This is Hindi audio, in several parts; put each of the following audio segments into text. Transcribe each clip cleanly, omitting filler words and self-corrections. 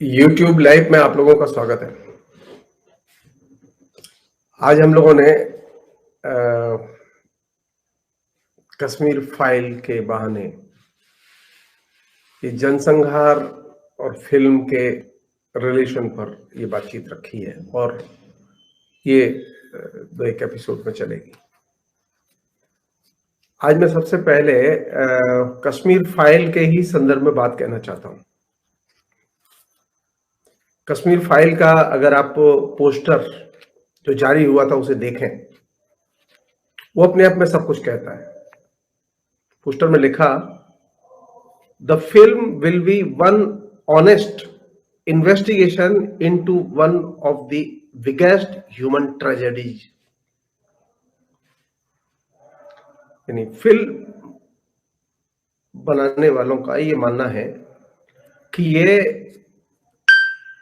YouTube लाइव में आप लोगों का स्वागत है। आज हम लोगों ने कश्मीर फाइल के बहाने ये जनसंहार और फिल्म के रिलेशन पर ये बातचीत रखी है और ये दो एक एपिसोड में चलेगी। आज मैं सबसे पहले कश्मीर फाइल के ही संदर्भ में बात कहना चाहता हूँ। कश्मीर फाइल का अगर आप पोस्टर जो जारी हुआ था उसे देखें, वो अपने आप में सब कुछ कहता है। पोस्टर में लिखा, the film will be one honest investigation into one of the biggest human tragedies. यानी फिल्म बनाने वालों का ये मानना है कि ये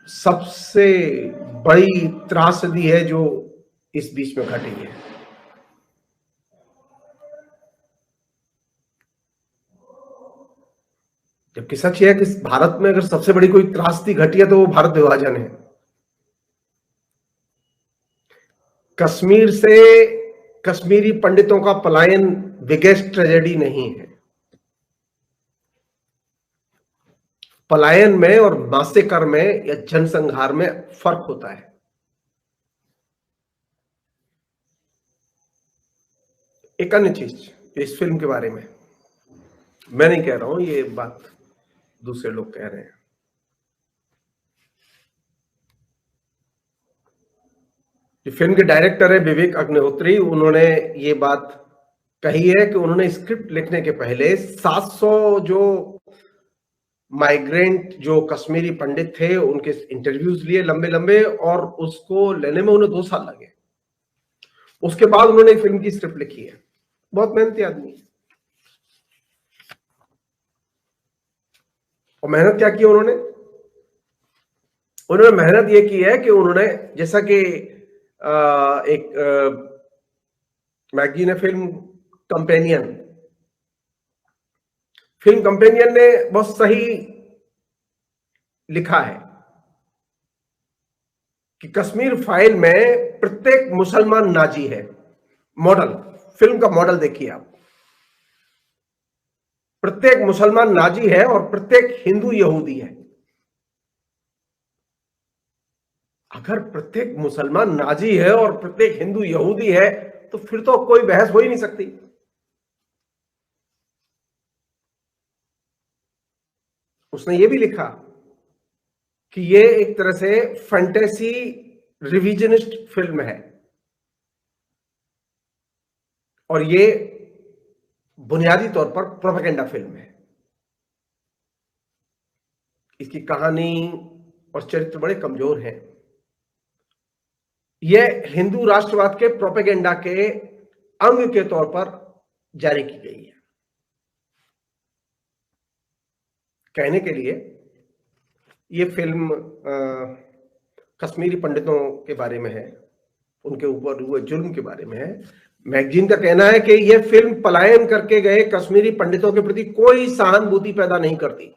सबसे बड़ी त्रासदी है जो इस बीच में घटी है। जबकि सच है कि भारत में अगर सबसे बड़ी कोई त्रासदी घटी है तो वो भारत विभाजन है। कश्मीर से कश्मीरी पंडितों का पलायन बिगेस्ट ट्रेजेडी नहीं है। पलायन में और मासेकर में या जनसंहार में फर्क होता है। एक अन्य चीज इस फिल्म के बारे में, मैं नहीं कह रहा हूं, ये बात दूसरे लोग कह रहे हैं। जो फिल्म के डायरेक्टर है विवेक अग्निहोत्री, उन्होंने ये बात कही है कि उन्होंने स्क्रिप्ट लिखने के पहले 700 जो माइग्रेंट जो कश्मीरी पंडित थे उनके इंटरव्यूज लिए लंबे लंबे, और उसको लेने में उन्हें 2 साल लगे। उसके बाद उन्होंने फिल्म की स्क्रिप्ट लिखी है। बहुत मेहनती आदमी है। और मेहनत क्या की उन्होंने मेहनत ये की है कि उन्होंने, जैसा कि एक मैगजीन है फिल्म कंपेनियन ने बहुत सही लिखा है कि कश्मीर फाइल में प्रत्येक मुसलमान नाजी है। मॉडल, फिल्म का मॉडल देखिए आप। प्रत्येक मुसलमान नाजी है और प्रत्येक हिंदू यहूदी है। अगर प्रत्येक मुसलमान नाजी है और प्रत्येक हिंदू यहूदी है तो फिर तो कोई बहस हो ही नहीं सकती। उसने ये भी लिखा कि ये एक तरह से फैंटेसी रिविजनिस्ट फिल्म है और ये बुनियादी तौर पर प्रोपेगेंडा फिल्म है। इसकी कहानी और चरित्र बड़े कमजोर हैं। यह हिंदू राष्ट्रवाद के प्रोपेगेंडा के अंग के तौर पर जारी की गई है। कहने के लिए ये फिल्म कश्मीरी पंडितों के बारे में है, उनके ऊपर हुए जुल्म के बारे में है। मैगजीन का कहना है कि यह फिल्म पलायन करके गए कश्मीरी पंडितों के प्रति कोई सहानुभूति पैदा नहीं करती,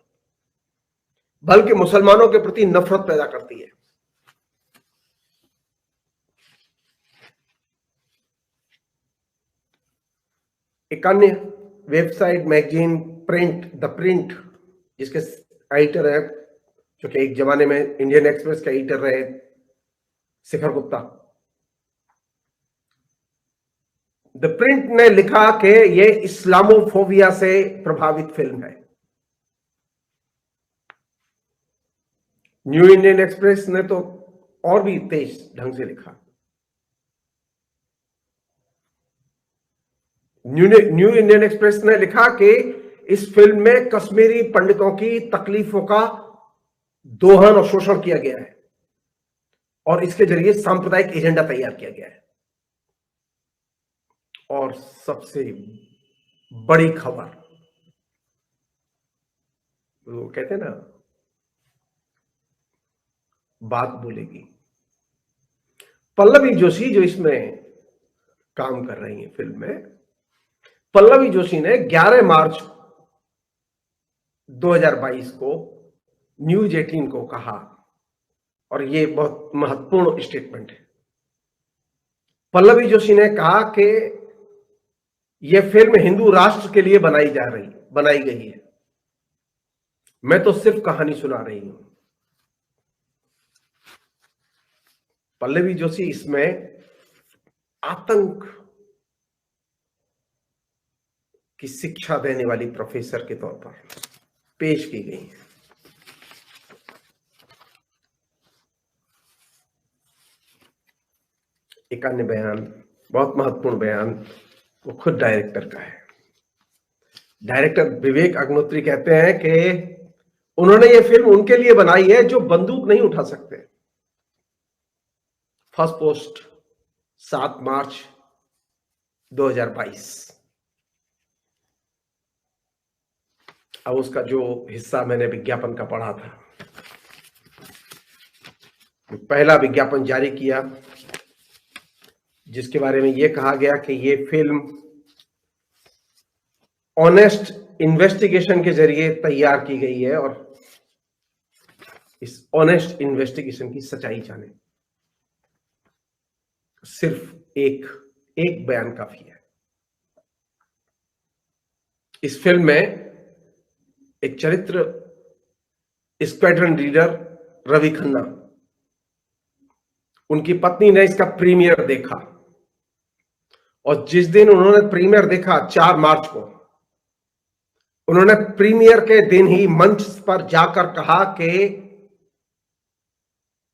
बल्कि मुसलमानों के प्रति नफरत पैदा करती है। एक अन्य वेबसाइट मैगजीन द प्रिंट, जिसके एडिटर है, जो कि एक जमाने में इंडियन एक्सप्रेस के एडिटर रहे, शिखर गुप्ता, द प्रिंट ने लिखा कि यह इस्लामोफोबिया से प्रभावित फिल्म है। न्यू इंडियन एक्सप्रेस ने तो और भी तेज ढंग से लिखा। न्यू इंडियन एक्सप्रेस ने लिखा कि इस फिल्म में कश्मीरी पंडितों की तकलीफों का दोहन और शोषण किया गया है और इसके जरिए सांप्रदायिक एजेंडा तैयार किया गया है। और सबसे बड़ी खबर, वो कहते हैं ना, बात बोलेगी। पल्लवी जोशी जो इसमें काम कर रही है फिल्म में, पल्लवी जोशी ने 11 मार्च 2022 को न्यूज 18 को कहा, और ये बहुत महत्वपूर्ण स्टेटमेंट है। पल्लवी जोशी ने कहा कि यह फिल्म हिंदू राष्ट्र के लिए बनाई गई है, मैं तो सिर्फ कहानी सुना रही हूं। पल्लवी जोशी इसमें आतंक की शिक्षा देने वाली प्रोफेसर के तौर पर पेश की गई है। एक अन्य बयान, बहुत महत्वपूर्ण बयान, वो खुद डायरेक्टर का है। डायरेक्टर विवेक अग्निहोत्री कहते हैं कि उन्होंने ये फिल्म उनके लिए बनाई है जो बंदूक नहीं उठा सकते। फर्स्ट पोस्ट 7 मार्च 2022। अब उसका जो हिस्सा मैंने विज्ञापन का पढ़ा था, पहला विज्ञापन जारी किया जिसके बारे में यह कहा गया कि यह फिल्म ऑनेस्ट इन्वेस्टिगेशन के जरिए तैयार की गई है और इस ऑनेस्ट इन्वेस्टिगेशन की सच्चाई जाने। सिर्फ एक बयान काफी है। इस फिल्म में एक चरित्र स्क्वाड्रन लीडर रवि खन्ना, उनकी पत्नी ने इसका प्रीमियर देखा और जिस दिन उन्होंने प्रीमियर देखा 4 मार्च को, उन्होंने प्रीमियर के दिन ही मंच पर जाकर कहा कि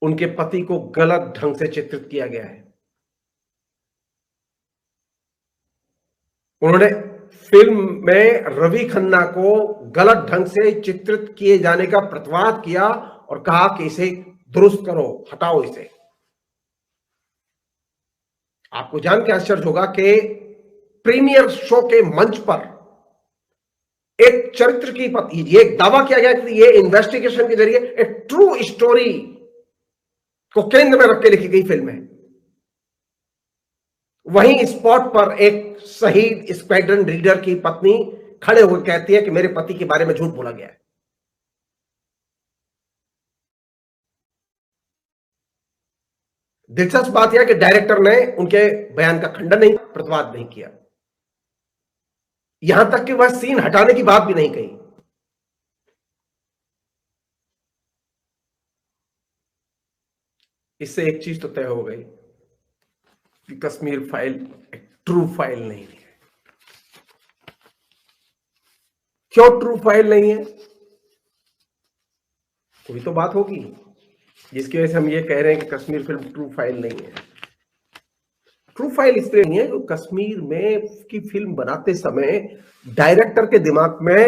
उनके पति को गलत ढंग से चित्रित किया गया है। उन्होंने फिल्म में रवि खन्ना को गलत ढंग से चित्रित किए जाने का प्रतिवाद किया और कहा कि इसे दुरुस्त करो, हटाओ इसे। आपको जान के आश्चर्य होगा कि प्रीमियर शो के मंच पर एक चरित्र की पत्नी, ये दावा किया गया कि ये इन्वेस्टिगेशन के जरिए एक ट्रू स्टोरी को केंद्र में रख के लिखी गई फिल्म है। वहीं स्पॉट पर एक शहीद स्क्वाड्रन लीडर की पत्नी खड़े होकर कहती है कि मेरे पति के बारे में झूठ बोला गया है। दिलचस्प बात यह कि डायरेक्टर ने उनके बयान का खंडन नहीं, प्रतिवाद नहीं किया, यहां तक कि वह सीन हटाने की बात भी नहीं कही। इससे एक चीज तो तय हो गई कि कश्मीर फाइल एक ट्रू फाइल नहीं है। क्यों ट्रू फाइल नहीं है? कोई तो बात होगी जिसकी वजह से हम ये कह रहे हैं कि कश्मीर फिल्म ट्रू फाइल नहीं है। ट्रू फाइल इसलिए नहीं है कि कश्मीर में की फिल्म बनाते समय डायरेक्टर के दिमाग में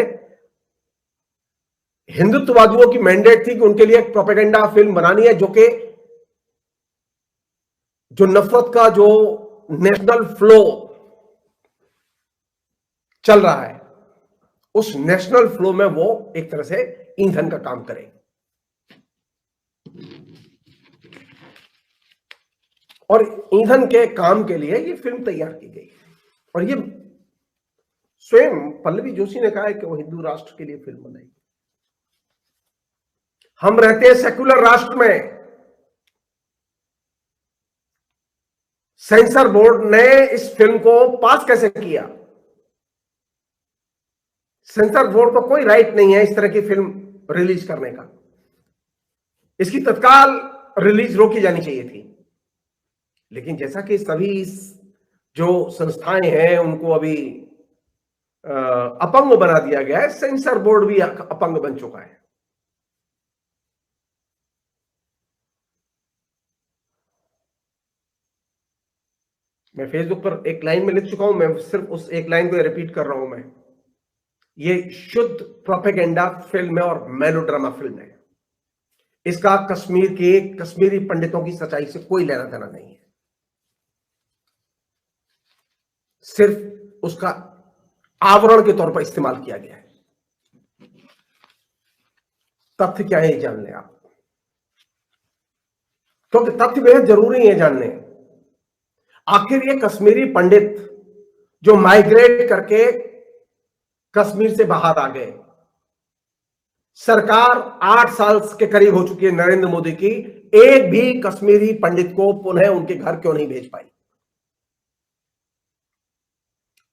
हिंदुत्ववादियों की मैंडेट थी कि उनके लिए एक प्रोपेगेंडा फिल्म बनानी है जो नफरत का जो नेशनल फ्लो चल रहा है, उस नेशनल फ्लो में वो एक तरह से ईंधन का काम करे। और ईंधन के काम के लिए ये फिल्म तैयार की गई है। और ये स्वयं पल्लवी जोशी ने कहा है कि वो हिंदू राष्ट्र के लिए फिल्म बनाई। हम रहते हैं सेक्युलर राष्ट्र में। सेंसर बोर्ड ने इस फिल्म को पास कैसे किया? सेंसर बोर्ड को कोई राइट नहीं है इस तरह की फिल्म रिलीज करने का। इसकी तत्काल रिलीज रोकी जानी चाहिए थी। लेकिन जैसा कि सभी जो संस्थाएं हैं उनको अभी अपंग बना दिया गया है, सेंसर बोर्ड भी अपंग बन चुका है। मैं फेसबुक पर एक लाइन में लिख चुका हूं, मैं सिर्फ उस एक लाइन को रिपीट कर रहा हूं। मैं ये शुद्ध प्रोपेगेंडा फिल्म है और मेलोड्रामा फिल्म है। इसका कश्मीरी पंडितों की सच्चाई से कोई लेना देना नहीं है। सिर्फ उसका आवरण के तौर पर इस्तेमाल किया गया है। तथ्य क्या है ये जान लें आप, क्योंकि तथ्य बेहद जरूरी है जानने। आखिर ये कश्मीरी पंडित जो माइग्रेट करके कश्मीर से बाहर आ गए, सरकार 8 साल के करीब हो चुकी है नरेंद्र मोदी की, एक भी कश्मीरी पंडित को पुनः उनके घर क्यों नहीं भेज पाई?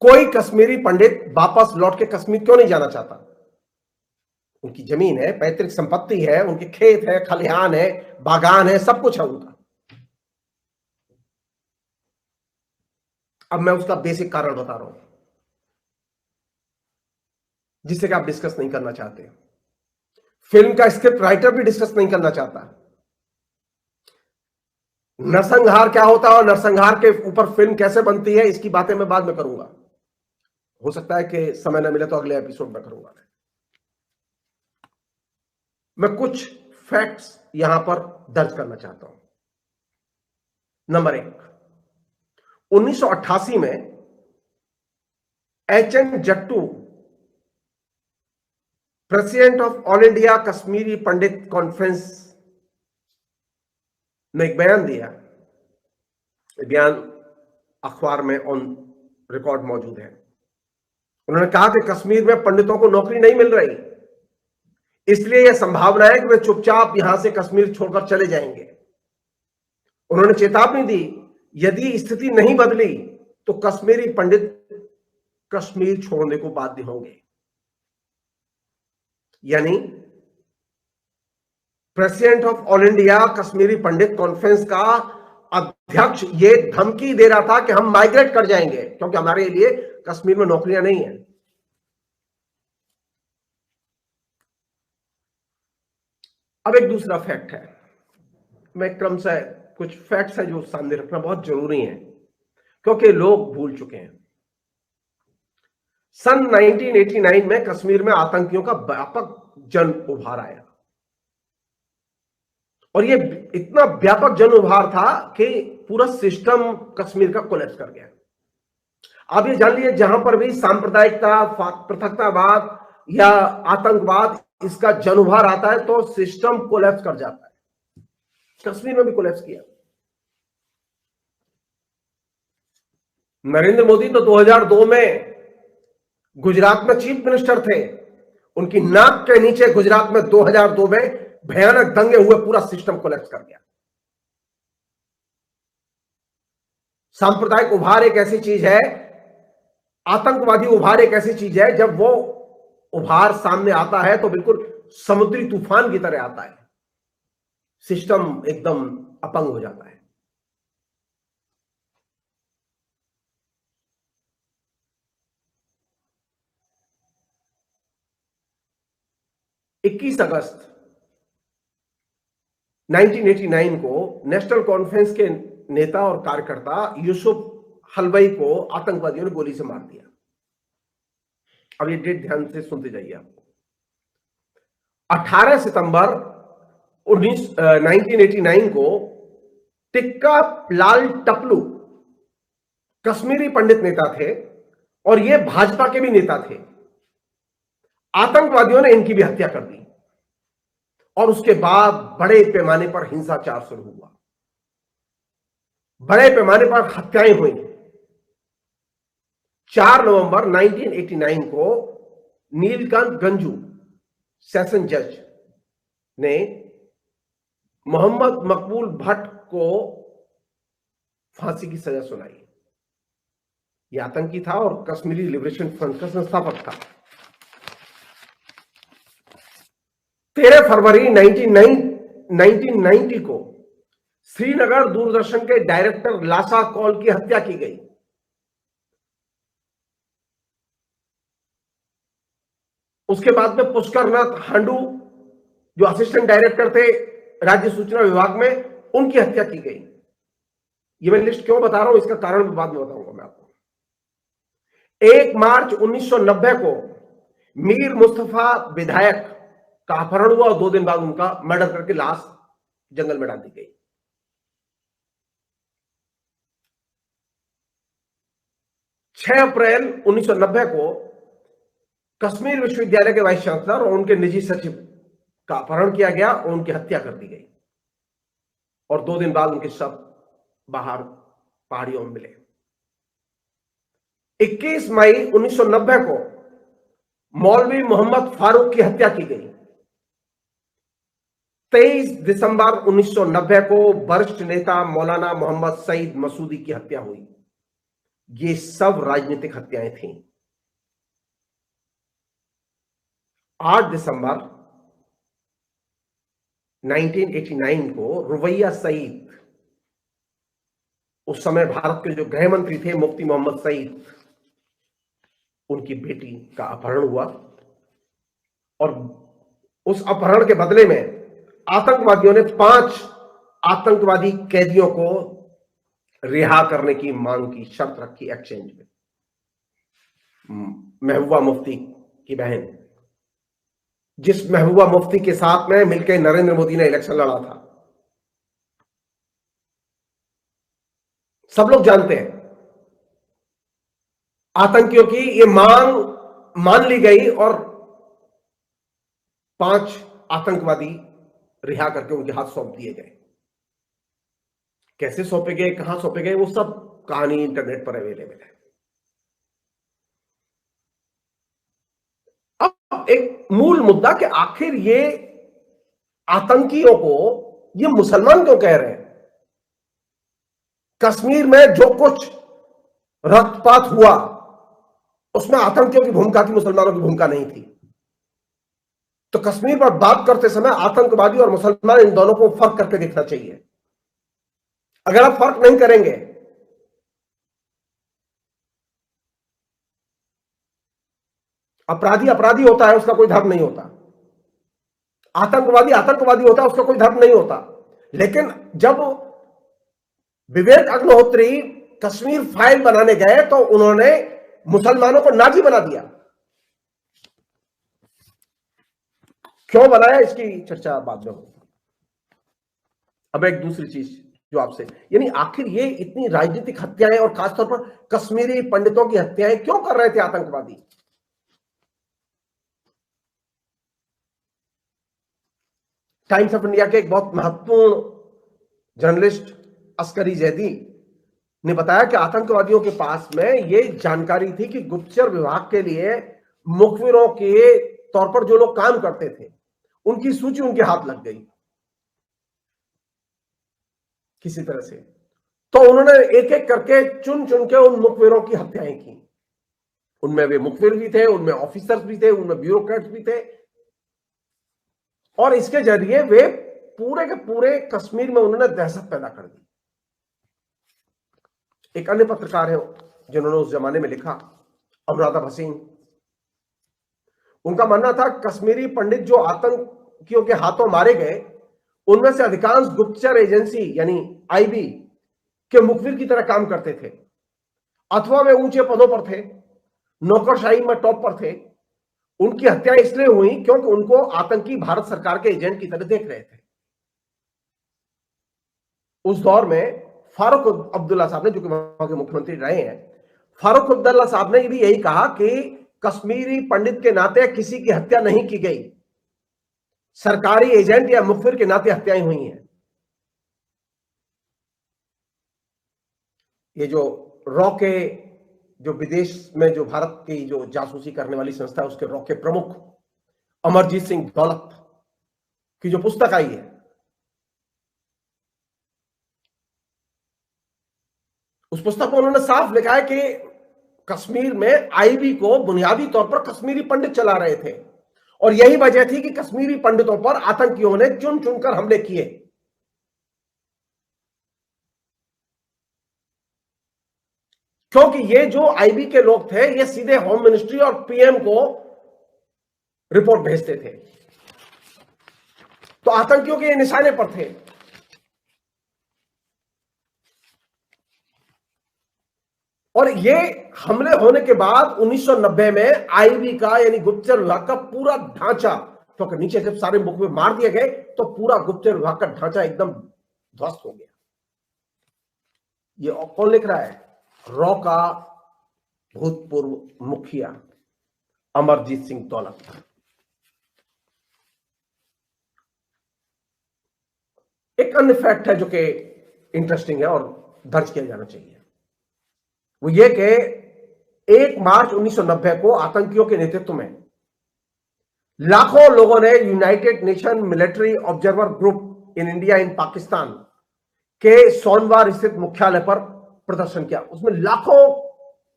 कोई कश्मीरी पंडित वापस लौट के कश्मीर क्यों नहीं जाना चाहता? उनकी जमीन है, पैतृक संपत्ति है, उनके खेत है, खलिहान है, बागान है, सब कुछ है उनका। अब मैं उसका बेसिक कारण बता रहा हूं जिससे कि आप डिस्कस नहीं करना चाहते। फिल्म का स्क्रिप्ट राइटर भी डिस्कस नहीं करना चाहता। नरसंहार क्या होता है और नरसंहार के ऊपर फिल्म कैसे बनती है, इसकी बातें मैं बाद में करूंगा। हो सकता है कि समय न मिले तो अगले एपिसोड में करूंगा। मैं कुछ फैक्ट्स यहां पर दर्ज करना चाहता हूं। नंबर 1, 1988 में H N. Jattu, president of all India Kashmiri Pandit conference, ने एक बयान दिया। बयान अखबार में ऑन रिकॉर्ड मौजूद है। उन्होंने कहा कि कश्मीर में पंडितों को नौकरी नहीं मिल रही, इसलिए यह संभावना है कि वे चुपचाप यहां से कश्मीर छोड़कर चले जाएंगे। उन्होंने चेतावनी दी, यदि स्थिति नहीं बदली तो कश्मीरी पंडित कश्मीर छोड़ने को बाध्य होंगे। यानी president of all India Kashmiri Pandit conference का अध्यक्ष ये धमकी दे रहा था कि हम माइग्रेट कर जाएंगे क्योंकि हमारे लिए कश्मीर में नौकरियां नहीं है। अब एक दूसरा फैक्ट है, मैं क्रमशः कुछ फैक्ट्स है जो सामने रखना बहुत जरूरी है क्योंकि लोग भूल चुके हैं। सन 1989 में कश्मीर में आतंकियों का व्यापक जन उभार आया और यह इतना व्यापक जन उभार था कि पूरा सिस्टम कश्मीर का कोलैप्स कर गया। आप ये जान लीजिए, जहां पर भी सांप्रदायिकता, पृथकतावाद या आतंकवाद इसका जन उभार आता है तो सिस्टम कोलैप्स कर जाता है। कश्मीर में भी कोलैप्स किया। नरेंद्र मोदी तो 2002 में गुजरात में चीफ मिनिस्टर थे, उनकी नाक के नीचे गुजरात में 2002 में भयानक दंगे हुए, पूरा सिस्टम कोलैप्स कर गया। सांप्रदायिक उभार एक ऐसी चीज है, आतंकवादी उभार एक ऐसी चीज है, जब वो उभार सामने आता है तो बिल्कुल समुद्री तूफान की तरह आता है, सिस्टम एकदम अपंग हो जाता है। 21 अगस्त 1989 को नेशनल कॉन्फ्रेंस के नेता और कार्यकर्ता यूसुफ हलवाई को आतंकवादियों ने गोली से मार दिया। अब ये डेट ध्यान से सुनते जाइए। आप 18 सितंबर 1989 को टिक्का लाल टपलू कश्मीरी पंडित नेता थे और ये भाजपा के भी नेता थे। आतंकवादियों ने इनकी भी हत्या कर दी और उसके बाद बड़े पैमाने पर हिंसाचार शुरू हुआ, बड़े पैमाने पर हत्याएं हुई। 4 नवंबर 1989 को नीलकांत गंजू सेशन जज ने मोहम्मद मकबूल भट्ट को फांसी की सजा सुनाई। यह आतंकी था और कश्मीरी लिबरेशन फ्रंट का संस्थापक था। 13 फरवरी 1990 को श्रीनगर दूरदर्शन के डायरेक्टर लासा कौल की हत्या की गई। उसके बाद में पुष्करनाथ हांडू जो असिस्टेंट डायरेक्टर थे राज्य सूचना विभाग में, उनकी हत्या की गई। ये मैं लिस्ट क्यों बता रहा हूं, इसका कारण भी बाद में बताऊंगा मैं आपको। 1 मार्च 1990 को मीर मुस्तफा विधायक का अपहरण हुआ और 2 दिन बाद उनका मर्डर करके लाश जंगल में डाल दी गई। 6 अप्रैल 1990 को कश्मीर विश्वविद्यालय के वाइस चांसलर और उनके निजी सचिव का अपहरण किया गया और उनकी हत्या कर दी गई और 2 दिन बाद उनके शव बाहर पहाड़ियों में मिले। 21 मई 1990 को मौलवी मोहम्मद फारूक की हत्या की गई। 23 दिसंबर 1990 को वरिष्ठ नेता मौलाना मोहम्मद सईद मसूदी की हत्या हुई। ये सब राजनीतिक हत्याएं थीं। 8 दिसंबर 1989 को रुवैया सईद, उस समय भारत के जो गृह मंत्री थे मुफ्ती मोहम्मद सईद, उनकी बेटी का अपहरण हुआ और उस अपहरण के बदले में आतंकवादियों ने 5 आतंकवादी कैदियों को रिहा करने की मांग की, शर्त रखी एक्सचेंज में। महबूबा मुफ्ती की बहन, जिस महबूबा मुफ्ती के साथ में मिलकर नरेंद्र मोदी ने इलेक्शन लड़ा था, सब लोग जानते हैं। आतंकियों की ये मांग मान ली गई और 5 आतंकवादी रिहा करके उनके हाथ सौंप दिए गए। कैसे सौंपे गए, कहां सौंपे गए, वो सब कहानी इंटरनेट पर अवेलेबल है। अब एक मूल मुद्दा कि आखिर ये आतंकियों को ये मुसलमान क्यों कह रहे हैं? कश्मीर में जो कुछ रक्तपात हुआ उसमें आतंकियों की भूमिका थी, मुसलमानों की भूमिका नहीं थी। तो कश्मीर पर बात करते समय आतंकवादी और मुसलमान, इन दोनों को फर्क करके देखना चाहिए। अगर आप फर्क नहीं करेंगे, अपराधी अपराधी होता है, उसका कोई धर्म नहीं होता। आतंकवादी आतंकवादी होता है, उसका कोई धर्म नहीं होता। लेकिन जब विवेक अग्निहोत्री कश्मीर फाइल बनाने गए तो उन्होंने मुसलमानों को नाजी बना दिया। क्यों बनाया, इसकी चर्चा बाद में होगी। अब एक दूसरी चीज जो आपसे, यानी आखिर ये इतनी राजनीतिक हत्याएं और खासतौर पर कश्मीरी पंडितों की हत्याएं क्यों कर रहे थे आतंकवादी? टाइम्स ऑफ इंडिया के एक बहुत महत्वपूर्ण जर्नलिस्ट अस्करी जैदी ने बताया कि आतंकवादियों के पास में यह जानकारी थी कि गुप्तचर विभाग के लिए मुखबिरों के तौर पर जो लोग काम करते थे उनकी सूची उनके हाथ लग गई किसी तरह से। तो उन्होंने एक एक करके चुन चुन के उन मुखबिरों की हत्याएं की। उनमें वे मुखबिर भी थे, उनमें ऑफिसर्स भी थे, उनमें ब्यूरोक्रेट्स भी थे, और इसके जरिए वे पूरे के पूरे कश्मीर में उन्होंने दहशत पैदा कर दी। एक अन्य पत्रकार है जिन्होंने उस जमाने में लिखा, अनुराधा भसीन। उनका मानना था कश्मीरी पंडित जो आतंकियों के हाथों मारे गए उनमें से अधिकांश गुप्तचर एजेंसी यानी आईबी के मुखबिर की तरह काम करते थे, अथवा वे ऊंचे पदों पर थे, नौकरशाही में टॉप पर थे। उनकी हत्या इसलिए हुई क्योंकि उनको आतंकी भारत सरकार के एजेंट की तरह देख रहे थे। उस दौर में फारूक अब्दुल्ला साहब ने, जो कि वहां के मुख्यमंत्री रहे हैं, फारूक अब्दुल्ला साहब ने भी यही कहा कि कश्मीरी पंडित के नाते किसी की हत्या नहीं की गई, सरकारी एजेंट या मुखबिर के नाते हत्याएं हुई हैं। ये जो रॉ के, जो विदेश में जो भारत की जो जासूसी करने वाली संस्था है, उसके रॉ के प्रमुख अमरजीत सिंह दौलत की जो पुस्तक आई है, उस पुस्तक में उन्होंने साफ लिखा है कि कश्मीर में आईबी को बुनियादी तौर पर कश्मीरी पंडित चला रहे थे, और यही वजह थी कि कश्मीरी पंडितों पर आतंकियों ने चुन चुनकर हमले किए। क्योंकि ये जो आईबी के लोग थे ये सीधे होम मिनिस्ट्री और पीएम को रिपोर्ट भेजते थे, तो आतंकियों के निशाने पर थे। और ये हमले होने के बाद 1990 में आईबी का यानी गुप्तचर विभाग का पूरा ढांचा, क्योंकि नीचे जब सारे मुखबिर मार दिए गए तो पूरा गुप्तचर विभाग का ढांचा एकदम ध्वस्त हो गया। ये कौन लिख रहा है? रॉ का भूतपूर्व मुखिया अमरजीत सिंह दौलत। एक अन्य फैक्ट है जो कि इंटरेस्टिंग है और दर्ज किया जाना चाहिए, वो ये कि 1 मार्च 1990 को आतंकियों के नेतृत्व में लाखों लोगों ने United nation military observer group in India in Pakistan के सोनवार स्थित मुख्यालय पर प्रदर्शन किया। उसमें लाखों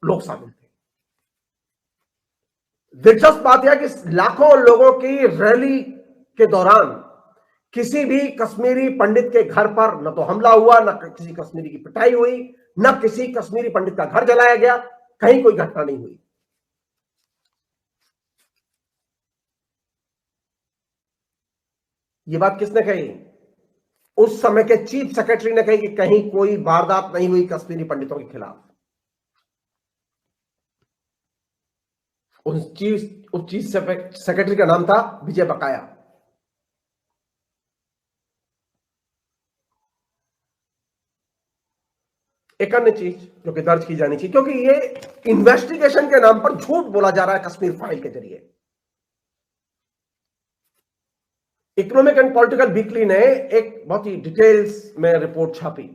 लोग शामिल थे। दिलचस्प बात यह कि लाखों लोगों की रैली के दौरान किसी भी कश्मीरी पंडित के घर पर न तो हमला हुआ, न किसी कश्मीरी की पिटाई हुई, न किसी कश्मीरी पंडित का घर जलाया गया, कहीं कोई घटना नहीं हुई। यह बात किसने कही? उस समय के चीफ सेक्रेटरी ने कही कि कहीं कोई वारदात नहीं हुई कश्मीरी पंडितों के खिलाफ। उस चीफ सेक्रेटरी का नाम था विजय बकाया। एक अन्य चीज जो कि दर्ज की जानी चाहिए, क्योंकि ये इन्वेस्टिगेशन के नाम पर झूठ बोला जा रहा है कश्मीर फाइल के जरिए। इकोनॉमिक एंड पॉलिटिकल वीकली ने एक बहुत ही डिटेल्स में रिपोर्ट छापी।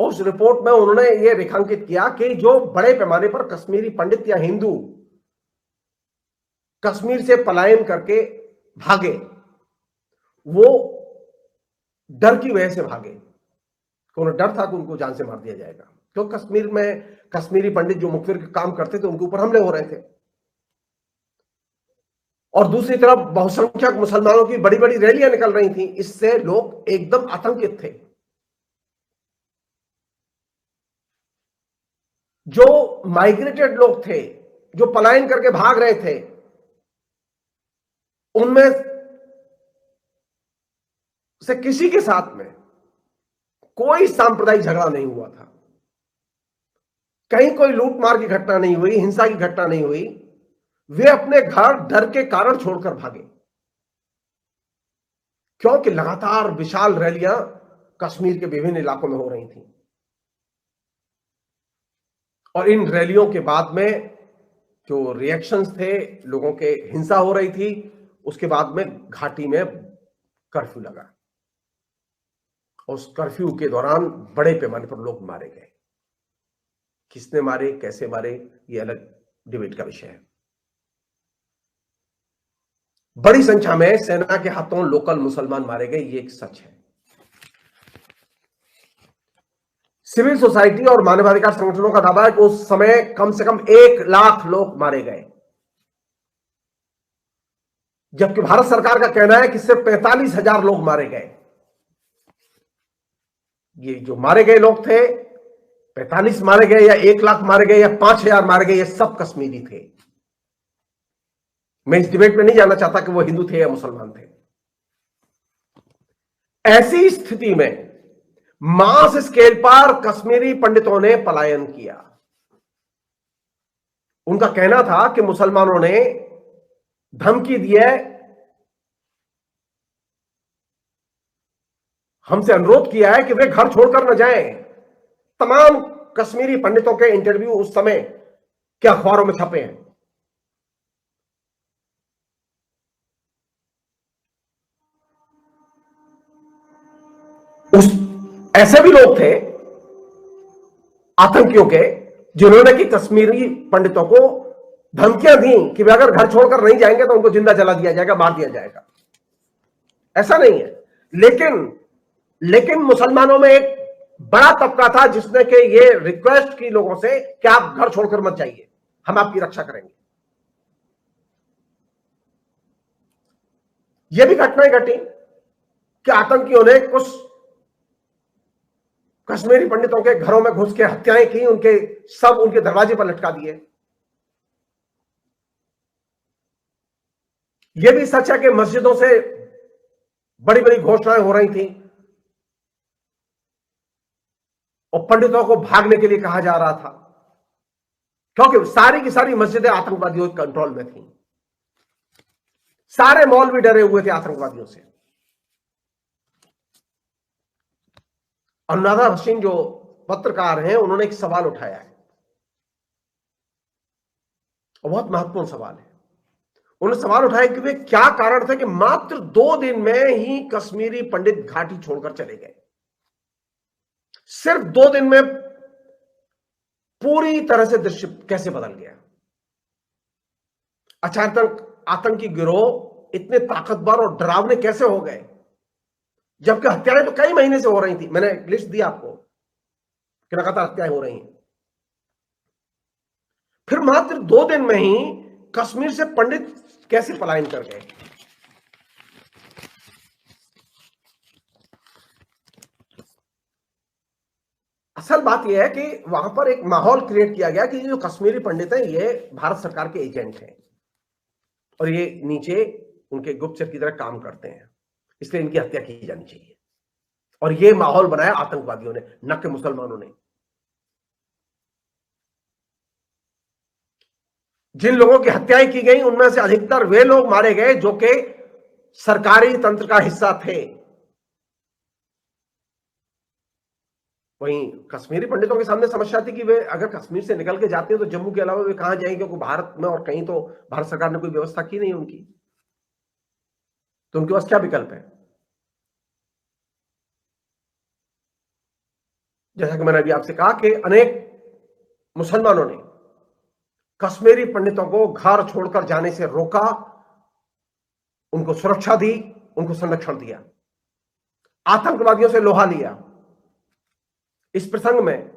उस रिपोर्ट में उन्होंने यह रेखांकित किया कि जो बड़े पैमाने पर कश्मीरी पंडित या हिंदू कश्मीर से पलायन करके भागे, वो डर की वजह से भागे। उन्हें डर था कि उनको जान से मार दिया जाएगा, क्योंकि कश्मीर में कश्मीरी पंडित जो मुखबिर के काम करते थे उनके ऊपर हमले हो रहे थे, और दूसरी तरफ बहुसंख्यक मुसलमानों की बड़ी बड़ी रैलियां निकल रही थी। इससे लोग एकदम आतंकित थे। जो माइग्रेटेड लोग थे, जो पलायन करके भाग रहे थे, उनमें से किसी के साथ में कोई सांप्रदायिक झगड़ा नहीं हुआ था, कहीं कोई लूटमार की घटना नहीं हुई, हिंसा की घटना नहीं हुई। वे अपने घर डर के कारण छोड़कर भागे, क्योंकि लगातार विशाल रैलियां कश्मीर के विभिन्न इलाकों में हो रही थी, और इन रैलियों के बाद में जो रिएक्शंस थे लोगों के, हिंसा हो रही थी। उसके बाद में घाटी में कर्फ्यू लगा। उस कर्फ्यू के दौरान बड़े पैमाने पर लोग मारे गए। किसने मारे, कैसे मारे, यह अलग डिबेट का विषय है। बड़ी संख्या में सेना के हाथों लोकल मुसलमान मारे गए, ये एक सच है। सिविल सोसाइटी और मानवाधिकार संगठनों का दावा है कि उस समय कम से कम 1 लाख लोग मारे गए, जबकि भारत सरकार का कहना है कि सिर्फ 45,000 लोग मारे गए। ये जो मारे गए लोग थे, 45 मारे गए या 1 लाख मारे गए या 5,000 मारे गए, ये सब कश्मीरी थे। मैं इस डिबेट में नहीं जाना चाहता कि वो हिंदू थे या मुसलमान थे। ऐसी स्थिति में मास स्केल पर कश्मीरी पंडितों ने पलायन किया। उनका कहना था कि मुसलमानों ने धमकी दी है, हमसे अनुरोध किया है कि वे घर छोड़कर न जाएं। तमाम कश्मीरी पंडितों के इंटरव्यू उस समय के अखबारों में छपे हैं। ऐसे भी लोग थे आतंकियों के, जिन्होंने कि कश्मीरी पंडितों को धमकियां दी कि वे अगर घर छोड़कर नहीं जाएंगे तो उनको जिंदा जला दिया जाएगा, मार दिया जाएगा। ऐसा नहीं है, लेकिन मुसलमानों में एक बड़ा तबका था जिसने कि ये रिक्वेस्ट की लोगों से कि आप घर छोड़कर मत जाइए, हम आपकी रक्षा करेंगे। यह भी घटनाएं घटी कि आतंकियों ने कुछ कश्मीरी पंडितों के घरों में घुस के हत्याएं की, उनके दरवाजे पर लटका दिए। यह भी सच है कि मस्जिदों से बड़ी बड़ी घोषणाएं हो रही थी और पंडितों को भागने के लिए कहा जा रहा था, क्योंकि सारी की सारी मस्जिदें आतंकवादियों के कंट्रोल में थी। सारे मॉल भी डरे हुए थे आतंकवादियों से। अनुराधा भसीन जो पत्रकार हैं, उन्होंने एक सवाल उठाया है और बहुत महत्वपूर्ण सवाल है। उन्होंने सवाल उठाया कि वे क्या कारण थे कि मात्र 2 दिन में ही कश्मीरी पंडित घाटी छोड़कर चले गए। सिर्फ 2 दिन में पूरी तरह से दृश्य कैसे बदल गया। आतंकी गिरोह इतने ताकतवर और डरावने कैसे हो गए, जबकि हत्याएं तो कई महीने से हो रही थी। मैंने लिस्ट दिया आपको कि लगातार हत्याएं हो रही हैं। फिर मात्र 2 दिन में ही कश्मीर से पंडित कैसे पलायन कर गए। असल बात यह है कि वहां पर एक माहौल क्रिएट किया गया कि जो कश्मीरी पंडित हैं ये भारत सरकार के एजेंट हैं और ये नीचे उनके गुप्तचर की तरह काम करते हैं, इसलिए इनकी हत्या की जानी चाहिए। और ये माहौल बनाया आतंकवादियों ने, न कि मुसलमानों ने। जिन लोगों की हत्याएं की गई उनमें से अधिकतर वे लोग मारे गए जो कि सरकारी तंत्र का हिस्सा थे। वहीं कश्मीरी पंडितों के सामने समस्या थी कि वे अगर कश्मीर से निकल के जाते हैं तो जम्मू के अलावा वे कहां जाएंगे, क्योंकि भारत में और कहीं तो भारत सरकार ने कोई व्यवस्था की नहीं उनकी, तो उनके पास क्या विकल्प है। जैसा कि मैंने अभी आपसे कहा कि अनेक मुसलमानों ने कश्मीरी पंडितों को घर छोड़कर जाने से रोका, उनको सुरक्षा दी, उनको संरक्षण दिया, आतंकवादियों से लोहा लिया। इस प्रसंग में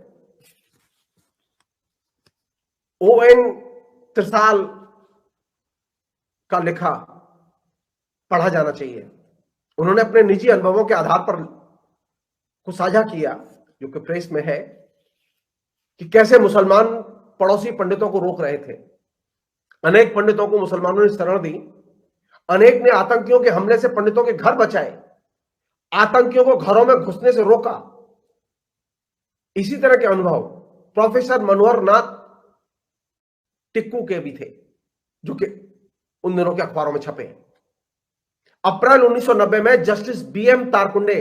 ओएन त्रिसाल का लिखा पढ़ा जाना चाहिए। उन्होंने अपने निजी अनुभवों के आधार पर कुछ साझा किया जो कि प्रेस में है कि कैसे मुसलमान पड़ोसी पंडितों को रोक रहे थे। अनेक पंडितों को मुसलमानों ने शरण दी, अनेक ने आतंकियों के हमले से पंडितों के घर बचाए, आतंकियों को घरों में घुसने से रोका। इसी तरह के अनुभव प्रोफेसर मनोहर नाथ टिक्कू के भी थे, जो कि उन दिनों के अखबारों में छपे। अप्रैल 1990 में जस्टिस बीएम तारकुंडे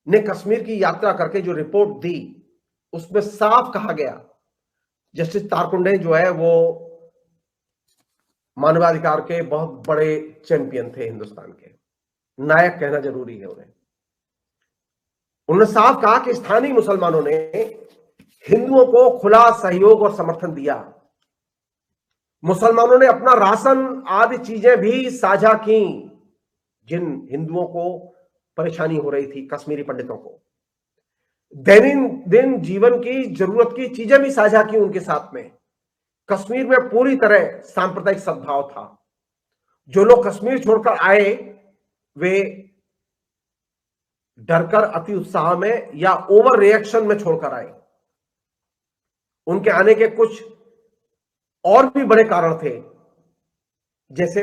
ने कश्मीर की यात्रा करके जो रिपोर्ट दी उसमें साफ कहा गया, जस्टिस तारकुंडे जो है वो मानवाधिकार के बहुत बड़े चैंपियन थे हिंदुस्तान के, नायक कहना जरूरी है उन्हें। उन्होंने साफ कहा कि स्थानीय मुसलमानों ने हिंदुओं को खुला सहयोग और समर्थन दिया। मुसलमानों ने अपना राशन आदि चीजें भी साझा की। जिन हिंदुओं को परेशानी हो रही थी, कश्मीरी पंडितों को दैनंदिन जीवन की जरूरत की चीजें भी साझा की उनके साथ में। कश्मीर में पूरी तरह सांप्रदायिक सद्भाव था। जो लोग कश्मीर छोड़कर आए वे डरकर अति उत्साह में या ओवर रिएक्शन में छोड़कर आए। उनके आने के कुछ और भी बड़े कारण थे, जैसे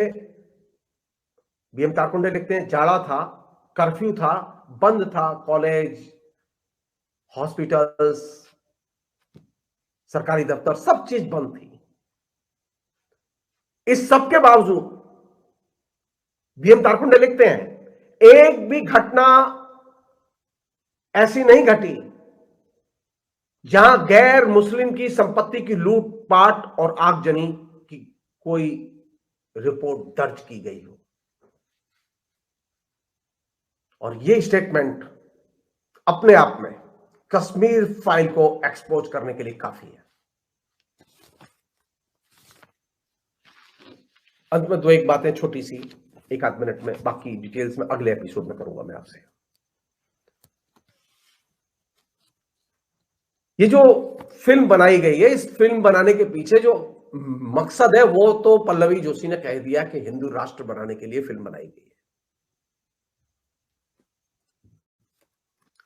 बीएम तारकुंडे लिखते हैं जाड़ा था, कर्फ्यू था, बंद था कॉलेज, हॉस्पिटल्स, सरकारी दफ्तर, सब चीज बंद थी। इस सब के बावजूद बीएम तारकुंडे लिखते हैं एक भी घटना ऐसी नहीं घटी जहां गैर मुस्लिम की संपत्ति की लूटपाट और आगजनी की कोई रिपोर्ट दर्ज की गई हो। और यह स्टेटमेंट अपने आप में कश्मीर फाइल को एक्सपोज करने के लिए काफी है। अंत में 2-1 बातें छोटी सी, 1-8 मिनट में, बाकी डिटेल्स में अगले एपिसोड में करूंगा मैं आपसे। ये जो फिल्म बनाई गई है, इस फिल्म बनाने के पीछे जो मकसद है वो तो पल्लवी जोशी ने कह दिया कि हिंदू राष्ट्र बनाने के लिए फिल्म बनाई गई है।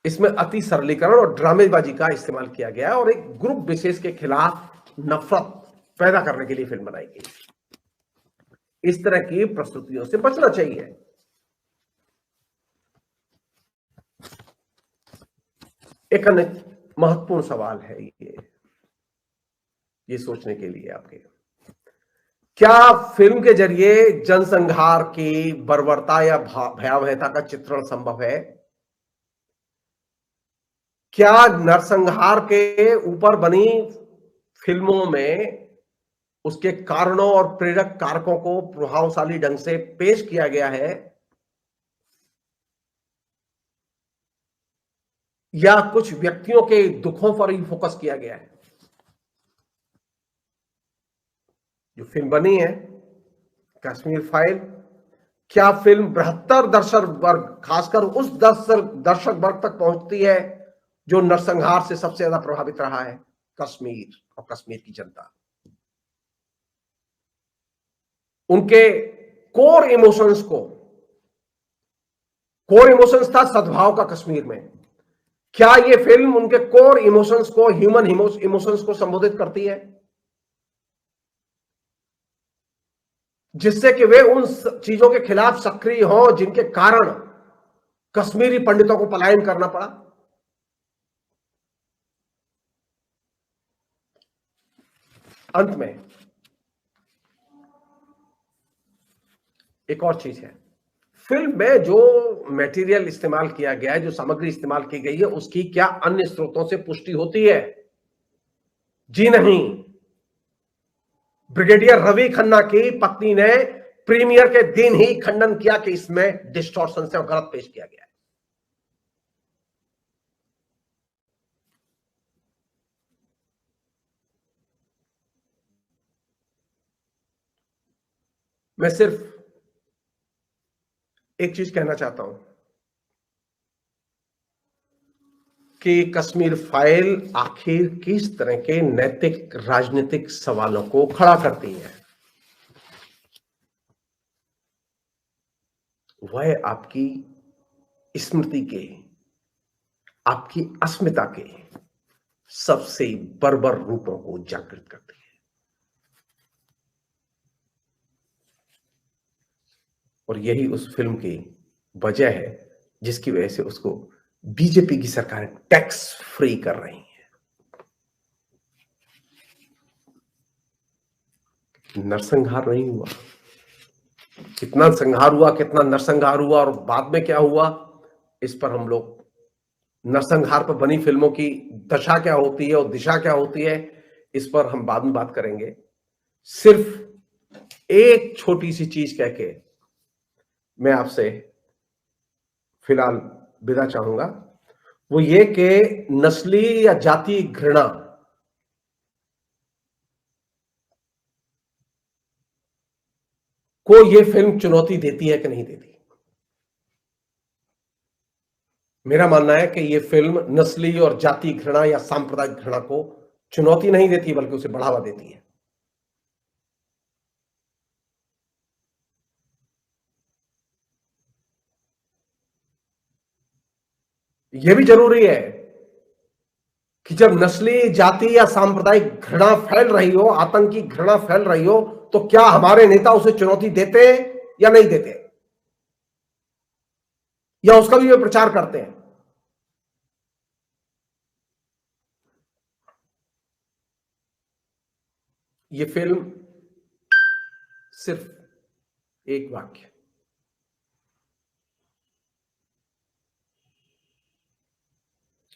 इसमें अति सरलीकरण और ड्रामेबाजी का इस्तेमाल किया गया है और एक ग्रुप विशेष के खिलाफ नफरत पैदा करने के लिए फिल्म बनाई गई। इस तरह की प्रस्तुतियों से बचना चाहिए। एक अन्य महत्वपूर्ण सवाल है ये सोचने के लिए आपके, क्या फिल्म के जरिए जनसंहार की बर्बरता या भयावहता का चित्रण संभव है? क्या नरसंहार के ऊपर बनी फिल्मों में उसके कारणों और प्रेरक कारकों को प्रभावशाली ढंग से पेश किया गया है, या कुछ व्यक्तियों के दुखों पर ही फोकस किया गया है? जो फिल्म बनी है कश्मीर फाइल, क्या फिल्म 72 दर्शक वर्ग, खासकर उस दर्शक वर्ग तक पहुंचती है जो नरसंहार से सबसे ज्यादा प्रभावित रहा है? कश्मीर और कश्मीर की जनता, उनके कोर इमोशंस था सद्भाव का कश्मीर में। क्या यह फिल्म उनके कोर इमोशंस को, ह्यूमन इमोशंस को संबोधित करती है, जिससे कि वे उन चीजों के खिलाफ सक्रिय हों जिनके कारण कश्मीरी पंडितों को पलायन करना पड़ा? अंत में एक और चीज है, फिल्म में जो मटेरियल इस्तेमाल किया गया है, जो सामग्री इस्तेमाल की गई है, उसकी क्या अन्य स्रोतों से पुष्टि होती है? जी नहीं। ब्रिगेडियर रवि खन्ना की पत्नी ने प्रीमियर के दिन ही खंडन किया कि इसमें डिस्टॉर्शन से गलत पेश किया गया है। मैं सिर्फ एक चीज कहना चाहता हूं कि कश्मीर फाइल आखिर किस तरह के नैतिक राजनीतिक सवालों को खड़ा करती है। वह आपकी स्मृति के, आपकी अस्मिता के सबसे बर्बर रूपों को जागृत करती है। और यही उस फिल्म की वजह है जिसकी वजह से उसको बीजेपी की सरकारें टैक्स फ्री कर रही हैं। नरसंहार नहीं हुआ, कितना संहार हुआ, कितना नरसंहार हुआ और बाद में क्या हुआ, इस पर हम लोग, नरसंहार पर बनी फिल्मों की दशा क्या होती है और दिशा क्या होती है, इस पर हम बाद में बात करेंगे। सिर्फ एक छोटी सी चीज कह के मैं आपसे फिलहाल विदा चाहूंगा, वो ये कि नस्ली या जाति घृणा को ये फिल्म चुनौती देती है कि नहीं देती? मेरा मानना है कि ये फिल्म नस्ली और जाति घृणा या सांप्रदायिक घृणा को चुनौती नहीं देती, बल्कि उसे बढ़ावा देती है। यह भी जरूरी है कि जब नस्ली, जाति या सांप्रदायिक घृणा फैल रही हो, आतंकी घृणा फैल रही हो, तो क्या हमारे नेता उसे चुनौती देते हैं या नहीं देते, या उसका भी वे प्रचार करते हैं? ये फिल्म सिर्फ एक वाक्य,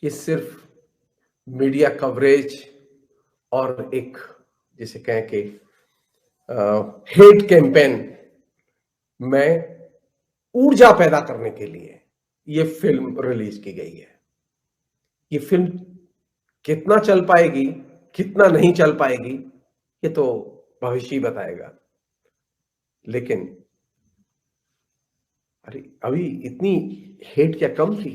ये सिर्फ मीडिया कवरेज और एक, जिसे कहें कि हेट कैंपेन में ऊर्जा पैदा करने के लिए ये फिल्म रिलीज की गई है। ये फिल्म कितना चल पाएगी, कितना नहीं चल पाएगी, ये तो भविष्य ही बताएगा। लेकिन अरे अभी इतनी हेट क्या कम थी?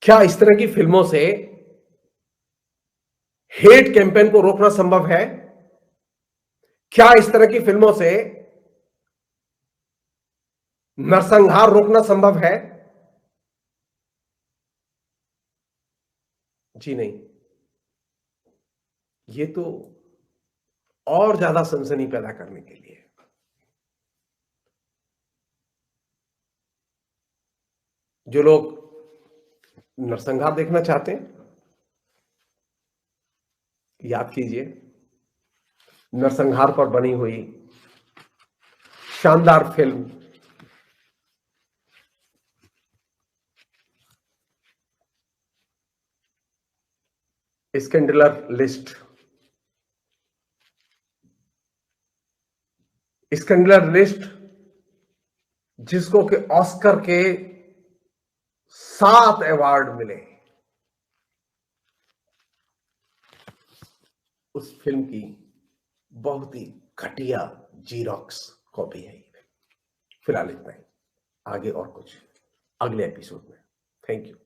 क्या इस तरह की फिल्मों से हेट कैंपेन को रोकना संभव है? क्या इस तरह की फिल्मों से नरसंहार रोकना संभव है? जी नहीं। ये तो और ज्यादा सनसनी पैदा करने के लिए, जो लोग नरसंहार देखना चाहते हैं, याद कीजिए नरसंहार पर बनी हुई शानदार फिल्म स्कैंडलर लिस्ट। स्कैंडलर लिस्ट जिसको कि ऑस्कर के 7 अवार्ड मिले, उस फिल्म की बहुत ही घटिया जीरोक्स कॉपी है ये। फिलहाल इतना ही, आगे और कुछ अगले एपिसोड में। Thank you.